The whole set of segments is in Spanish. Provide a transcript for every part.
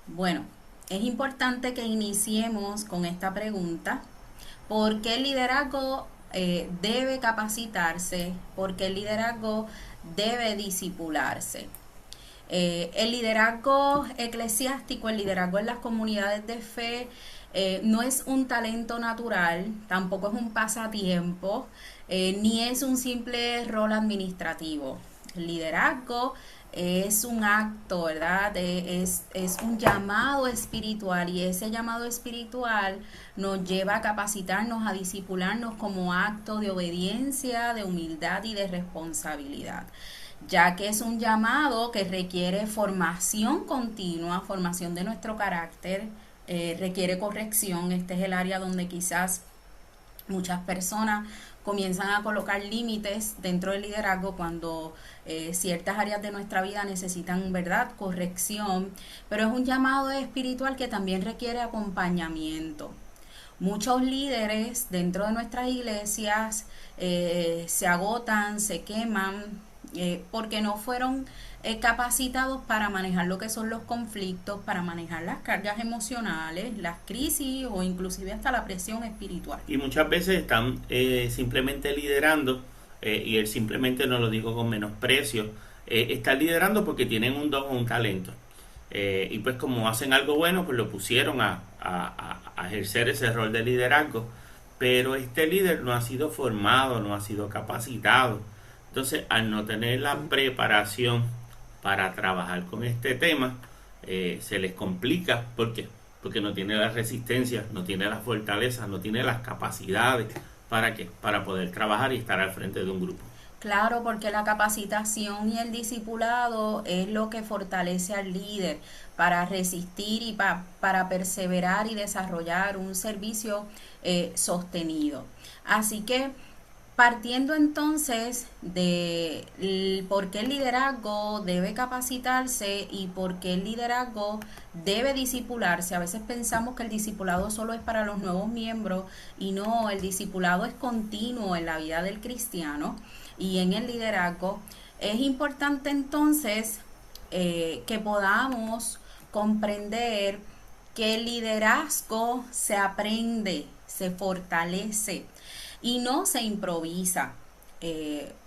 Bueno, es importante que iniciemos con esta pregunta. ¿Por qué el liderazgo debe capacitarse? ¿Por qué el liderazgo debe disipularse? El liderazgo eclesiástico, el liderazgo en las comunidades de fe, no es un talento natural, tampoco es un pasatiempo, ni es un simple rol administrativo. El liderazgo es un acto, ¿verdad? Es un llamado espiritual, y ese llamado espiritual nos lleva a capacitarnos, a discipularnos como acto de obediencia, de humildad y de responsabilidad, ya que es un llamado que requiere formación continua, formación de nuestro carácter, requiere corrección. Este es el área donde quizás muchas personas comienzan a colocar límites dentro del liderazgo cuando ciertas áreas de nuestra vida necesitan, ¿verdad?, corrección, pero es un llamado espiritual que también requiere acompañamiento. Muchos líderes dentro de nuestras iglesias se agotan, se queman, porque no fueron capacitados para manejar lo que son los conflictos, para manejar las cargas emocionales, las crisis o inclusive hasta la presión espiritual. Y muchas veces están simplemente liderando, y él simplemente no lo digo con menosprecio, están liderando porque tienen un don o un talento. Y pues como hacen algo bueno, pues lo pusieron a ejercer ese rol de liderazgo. Pero este líder no ha sido formado, no ha sido capacitado. Entonces, al no tener la preparación para trabajar con este tema, se les complica. ¿Por qué? Porque no tiene la resistencia, no tiene la fortaleza, no tiene las capacidades. ¿Para qué? Para poder trabajar y estar al frente de un grupo. Claro, porque la capacitación y el discipulado es lo que fortalece al líder para resistir y para perseverar y desarrollar un servicio sostenido. Así que, partiendo entonces de por qué el liderazgo debe capacitarse y por qué el liderazgo debe discipularse, a veces pensamos que el discipulado solo es para los nuevos miembros, y no, el discipulado es continuo en la vida del cristiano y en el liderazgo. Es importante entonces que podamos comprender que el liderazgo se aprende, se fortalece y no se improvisa.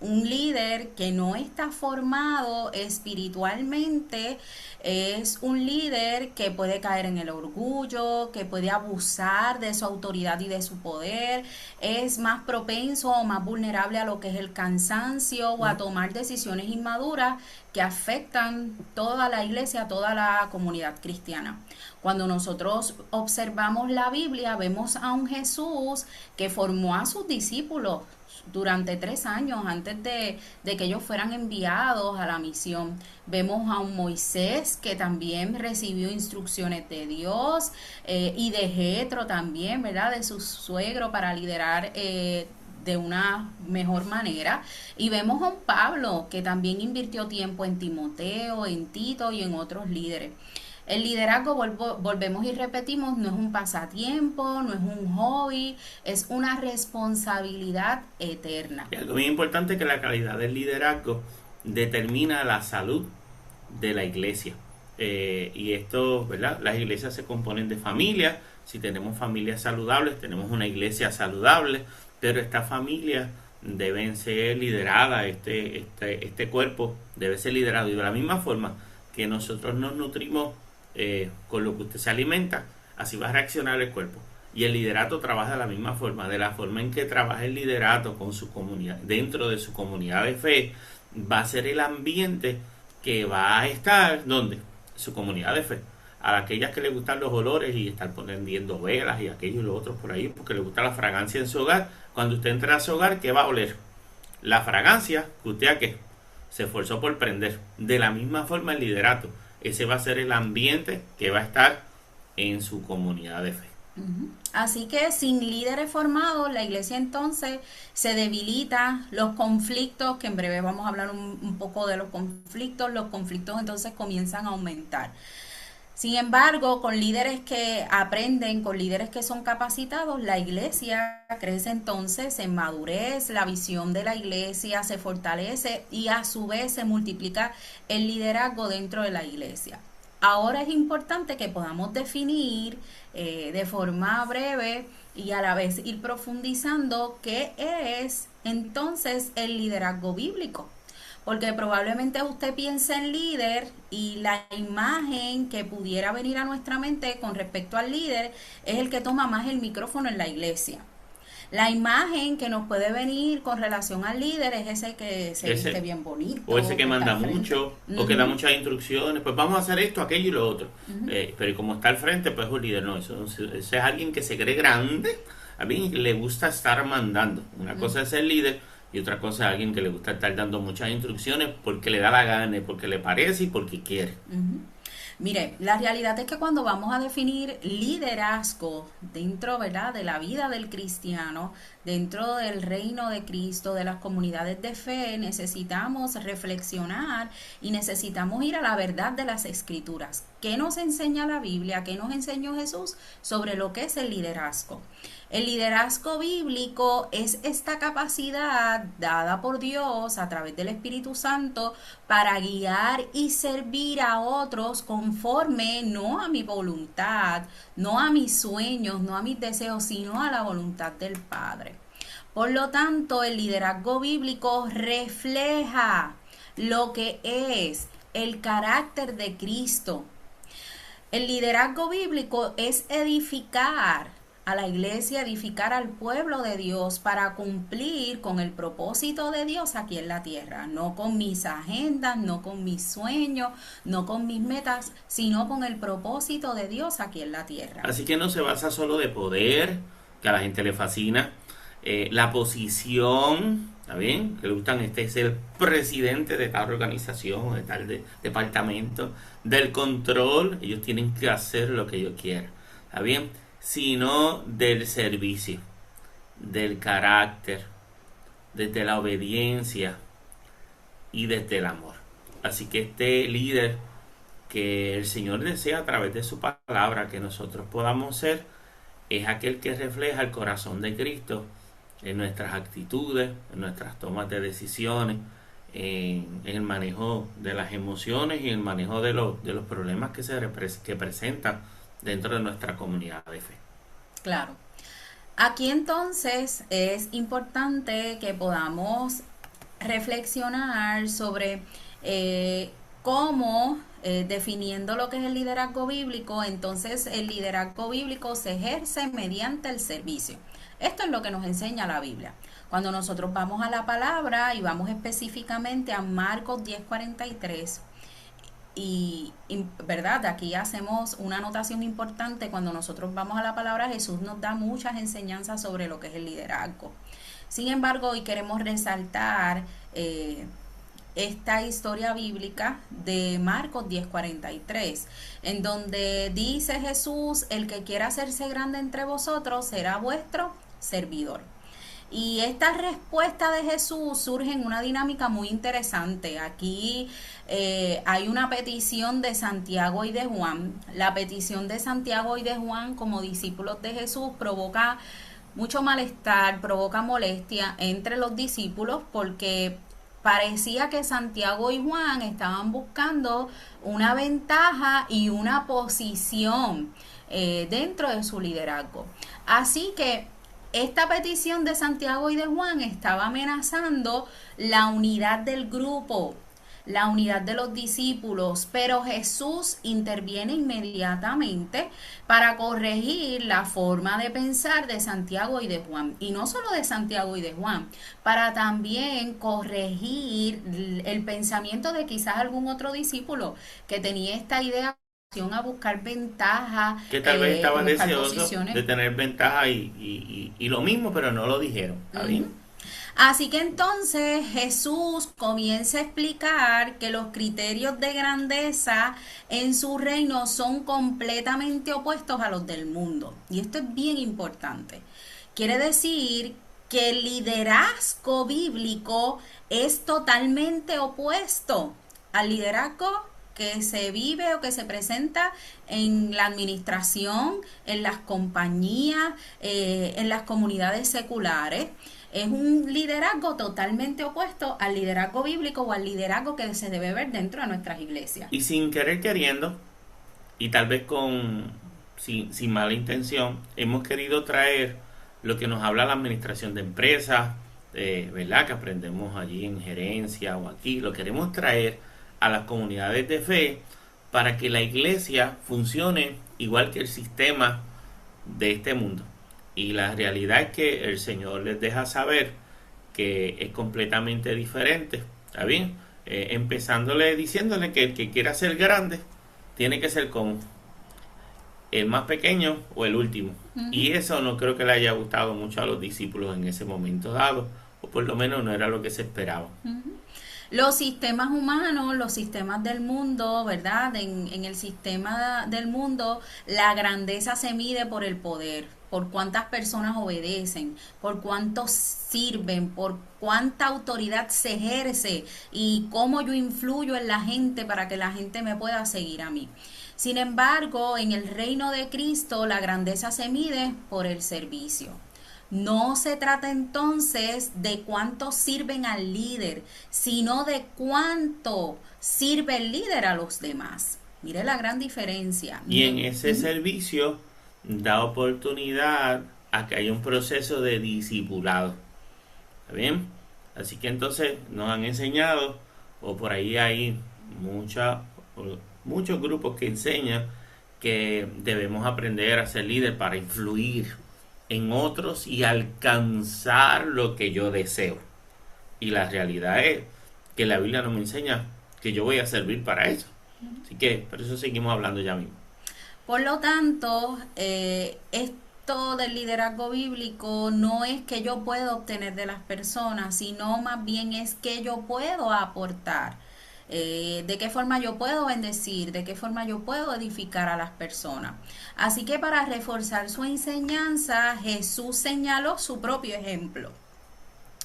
Un líder que no está formado espiritualmente es un líder que puede caer en el orgullo, que puede abusar de su autoridad y de su poder, es más propenso o más vulnerable a lo que es el cansancio o a tomar decisiones inmaduras que afectan toda la iglesia, toda la comunidad cristiana. Cuando nosotros observamos la Biblia, vemos a un Jesús que formó a sus discípulos durante 3 años antes de que ellos fueran enviados a la misión. Vemos a un Moisés que también recibió instrucciones de Dios, y de Jetro también, ¿verdad?, de su suegro, para liderar de una mejor manera. Y vemos a un Pablo que también invirtió tiempo en Timoteo, en Tito y en otros líderes. El liderazgo, volvemos y repetimos, no es un pasatiempo, no es un hobby, es una responsabilidad eterna. Y algo muy importante es que la calidad del liderazgo determina la salud de la iglesia. Y esto, ¿verdad? Las iglesias se componen de familias. Si tenemos familias saludables, tenemos una iglesia saludable, pero estas familias deben ser lideradas, este cuerpo debe ser liderado. Y de la misma forma que nosotros nos nutrimos con lo que usted se alimenta, así va a reaccionar el cuerpo. Y el liderato trabaja de la misma forma, de la forma en que trabaja el liderato con su comunidad, dentro de su comunidad de fe, va a ser el ambiente que va a estar, ¿dónde? Su comunidad de fe. A aquellas que les gustan los olores y estar prendiendo velas y aquellos y los otros por ahí, porque les gusta la fragancia en su hogar, cuando usted entra a su hogar, ¿qué va a oler? La fragancia que usted a qué se esforzó por prender. De la misma forma el liderato, ese va a ser el ambiente que va a estar en su comunidad de fe. Así que sin líderes formados, la iglesia entonces se debilita, los conflictos, que en breve vamos a hablar un poco de los conflictos entonces comienzan a aumentar. Sin embargo, con líderes que aprenden, con líderes que son capacitados, la iglesia crece entonces en madurez, la visión de la iglesia se fortalece y a su vez se multiplica el liderazgo dentro de la iglesia. ahora es importante que podamos definir de forma breve y a la vez ir profundizando qué es entonces el liderazgo bíblico. Porque probablemente usted piense en líder y la imagen que pudiera venir a nuestra mente con respecto al líder es el que toma más el micrófono en la iglesia. La imagen que nos puede venir con relación al líder es ese que se viste bien bonito. O ese que manda está al frente. mucho, o que da muchas instrucciones, pues vamos a hacer esto, aquello y lo otro. Pero como está al frente, pues es un líder, no, eso es alguien que se cree grande, a mí le gusta estar mandando. Una cosa es ser líder y otra cosa es alguien que le gusta estar dando muchas instrucciones porque le da la gana, porque le parece y porque quiere. Mire, la realidad es que cuando vamos a definir liderazgo dentro, ¿verdad?, de la vida del cristiano, dentro del reino de Cristo, de las comunidades de fe, necesitamos reflexionar y necesitamos ir a la verdad de las Escrituras. ¿Qué nos enseña la Biblia? ¿Qué nos enseñó Jesús sobre lo que es el liderazgo? El liderazgo bíblico es esta capacidad dada por Dios a través del Espíritu Santo para guiar y servir a otros conforme no a mi voluntad, no a mis sueños, no a mis deseos, sino a la voluntad del Padre. Por lo tanto, el liderazgo bíblico refleja lo que es el carácter de Cristo. El liderazgo bíblico es edificar a la iglesia, edificar al pueblo de Dios para cumplir con el propósito de Dios aquí en la tierra, no con mis agendas, no con mis sueños, no con mis metas, sino con el propósito de Dios aquí en la tierra. Así que no se basa solo de poder, que a la gente le fascina, la posición, ¿está bien? Que le gustan, este es el presidente de tal organización, de tal departamento, del control, ellos tienen que hacer lo que yo quiera, ¿está bien? Sino del servicio, del carácter, desde la obediencia y desde el amor. Así que este líder que el Señor desea a través de su palabra que nosotros podamos ser, es aquel que refleja el corazón de Cristo en nuestras actitudes, en nuestras tomas de decisiones, en el manejo de las emociones y el manejo de los problemas que presentan dentro de nuestra comunidad de fe. Claro. Aquí entonces es importante que podamos reflexionar sobre cómo, definiendo lo que es el liderazgo bíblico, entonces el liderazgo bíblico se ejerce mediante el servicio. Esto es lo que nos enseña la Biblia. Cuando nosotros vamos a la palabra y vamos específicamente a Marcos 10:43, y verdad, aquí hacemos una anotación importante. Cuando nosotros vamos a la palabra, Jesús nos da muchas enseñanzas sobre lo que es el liderazgo. Sin embargo, hoy queremos resaltar esta historia bíblica de Marcos 10:43, en donde dice Jesús: el que quiera hacerse grande entre vosotros será vuestro servidor. Y esta respuesta de Jesús surge en una dinámica muy interesante. Aquí hay una petición de Santiago y de Juan. La petición de Santiago y de Juan como discípulos de Jesús provoca mucho malestar, provoca molestia entre los discípulos, porque parecía que Santiago y Juan estaban buscando una ventaja y una posición dentro de su liderazgo. Así que esta petición de Santiago y de Juan estaba amenazando la unidad del grupo, la unidad de los discípulos, pero Jesús interviene inmediatamente para corregir la forma de pensar de Santiago y de Juan, y no solo de Santiago y de Juan, para también corregir el pensamiento de quizás algún otro discípulo que tenía esta idea a buscar ventaja, que tal vez estaba deseoso posiciones de tener ventaja y lo mismo, pero no lo dijeron. ¿Está bien? Así que entonces Jesús comienza a explicar que los criterios de grandeza en su reino son completamente opuestos a los del mundo. Y esto es bien importante. Quiere decir que el liderazgo bíblico es totalmente opuesto al liderazgo que se vive o que se presenta en la administración, en las compañías, en las comunidades seculares. Es un liderazgo totalmente opuesto al liderazgo bíblico o al liderazgo que se debe ver dentro de nuestras iglesias. Y sin querer queriendo, y tal vez sin mala intención, hemos querido traer lo que nos habla la administración de empresas, ¿verdad? Que aprendemos allí en gerencia o aquí, lo queremos traer a las comunidades de fe para que la iglesia funcione igual que el sistema de este mundo. Y la realidad es que el Señor les deja saber que es completamente diferente. ¿Está bien? Empezándole diciéndole que el que quiera ser grande tiene que ser como el más pequeño o el último. Y eso no creo que le haya gustado mucho a los discípulos en ese momento dado, o por lo menos no era lo que se esperaba. Los sistemas humanos, los sistemas del mundo, ¿verdad? En el sistema del mundo, la grandeza se mide por el poder, por cuántas personas obedecen, por cuántos sirven, por cuánta autoridad se ejerce y cómo yo influyo en la gente para que la gente me pueda seguir a mí. Sin embargo, en el reino de Cristo, la grandeza se mide por el servicio. No se trata entonces de cuánto sirven al líder, sino de cuánto sirve el líder a los demás. Mire la gran diferencia. Y en ese servicio da oportunidad a que haya un proceso de discipulado. ¿Está bien? Así que entonces nos han enseñado, o por ahí hay muchos grupos que enseñan que debemos aprender a ser líder para influir en otros y alcanzar lo que yo deseo. Y la realidad es que la Biblia no me enseña que yo voy a servir para eso. Así que por eso seguimos hablando ya mismo. Por lo tanto, esto del liderazgo bíblico no es que yo pueda obtener de las personas, sino más bien es que yo puedo aportar. De qué forma yo puedo bendecir, de qué forma yo puedo edificar a las personas. Así que para reforzar su enseñanza, Jesús señaló su propio ejemplo.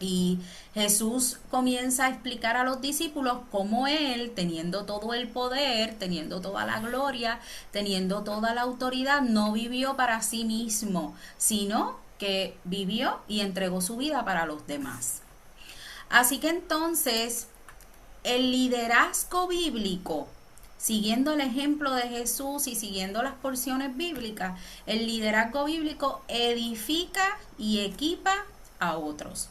Y Jesús comienza a explicar a los discípulos cómo Él, teniendo todo el poder, teniendo toda la gloria, teniendo toda la autoridad, no vivió para sí mismo, sino que vivió y entregó su vida para los demás. Así que entonces, el liderazgo bíblico, siguiendo el ejemplo de Jesús y siguiendo las porciones bíblicas, el liderazgo bíblico edifica y equipa a otros.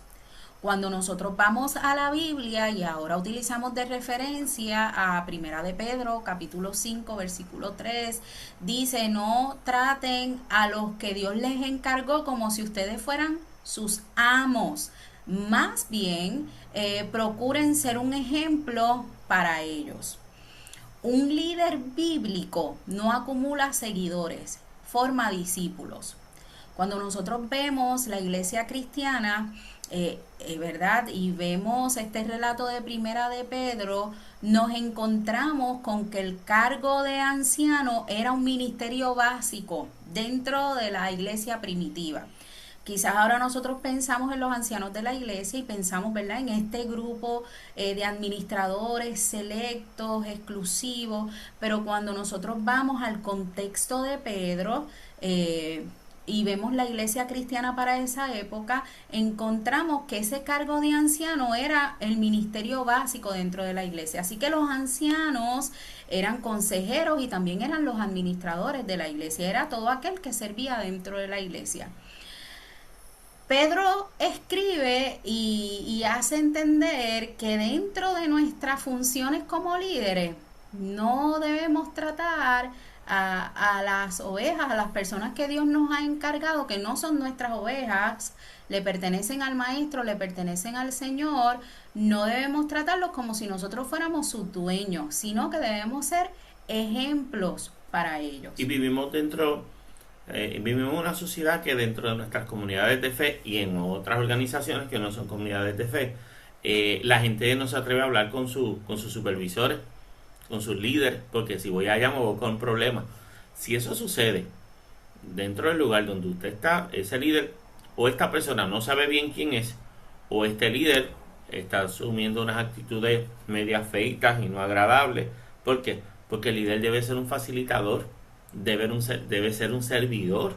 Cuando nosotros vamos a la Biblia y ahora utilizamos de referencia a Primera de Pedro, capítulo 5, versículo 3, dice: no traten a los que Dios les encargó como si ustedes fueran sus amos. Más bien, procuren ser un ejemplo para ellos. Un líder bíblico no acumula seguidores, forma discípulos. Cuando nosotros vemos la iglesia cristiana, ¿verdad? Y vemos este relato de Primera de Pedro, nos encontramos con que el cargo de anciano era un ministerio básico dentro de la iglesia primitiva. Quizás ahora nosotros pensamos en los ancianos de la iglesia y pensamos, ¿verdad?, en este grupo de administradores selectos, exclusivos, pero cuando nosotros vamos al contexto de Pedro y vemos la iglesia cristiana para esa época, encontramos que ese cargo de anciano era el ministerio básico dentro de la iglesia. Así que los ancianos eran consejeros y también eran los administradores de la iglesia, era todo aquel que servía dentro de la iglesia. Pedro escribe y hace entender que dentro de nuestras funciones como líderes no debemos tratar a las ovejas, a las personas que Dios nos ha encargado, que no son nuestras ovejas, le pertenecen al maestro, le pertenecen al Señor, no debemos tratarlos como si nosotros fuéramos sus dueños, sino que debemos ser ejemplos para ellos. Y vivimos en una sociedad que dentro de nuestras comunidades de fe y en otras organizaciones que no son comunidades de fe, la gente no se atreve a hablar con sus supervisores, con sus líderes, porque si voy allá me voy con problemas. Si eso sucede dentro del lugar donde usted está, ese líder o esta persona no sabe bien quién es, o este líder está asumiendo unas actitudes medias feitas y no agradables. ¿Por qué? Porque el líder debe ser un facilitador, debe ser un servidor,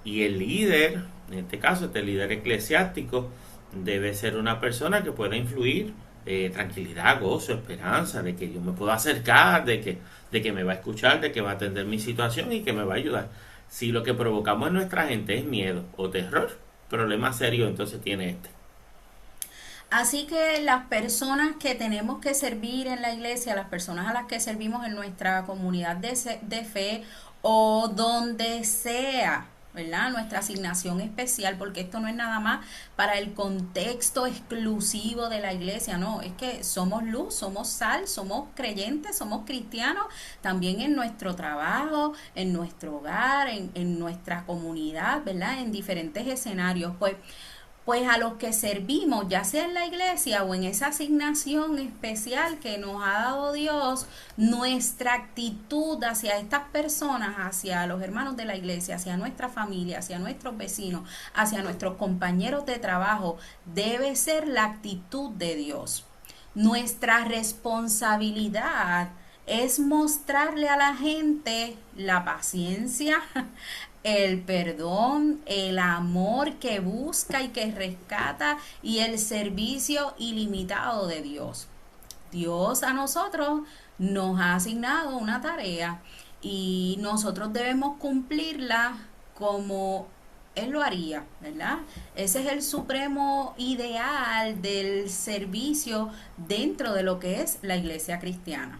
y el líder, en este caso este líder eclesiástico, debe ser una persona que pueda influir tranquilidad, gozo, esperanza, de que yo me puedo acercar, de que me va a escuchar, de que va a atender mi situación y que me va a ayudar. Si lo que provocamos en nuestra gente es miedo o terror, problema serio entonces tiene este. Así que las personas que tenemos que servir en la iglesia, las personas a las que servimos en nuestra comunidad de fe o donde sea, ¿verdad? Nuestra asignación especial, porque esto no es nada más para el contexto exclusivo de la iglesia, no, es que somos luz, somos sal, somos creyentes, somos cristianos, también en nuestro trabajo, en nuestro hogar, en nuestra comunidad, ¿verdad? En diferentes escenarios, pues a los que servimos, ya sea en la iglesia o en esa asignación especial que nos ha dado Dios, nuestra actitud hacia estas personas, hacia los hermanos de la iglesia, hacia nuestra familia, hacia nuestros vecinos, hacia nuestros compañeros de trabajo, debe ser la actitud de Dios. Nuestra responsabilidad es mostrarle a la gente la paciencia, el perdón, el amor que busca y que rescata y el servicio ilimitado de Dios. Dios a nosotros nos ha asignado una tarea y nosotros debemos cumplirla como Él lo haría, ¿verdad? Ese es el supremo ideal del servicio dentro de lo que es la iglesia cristiana.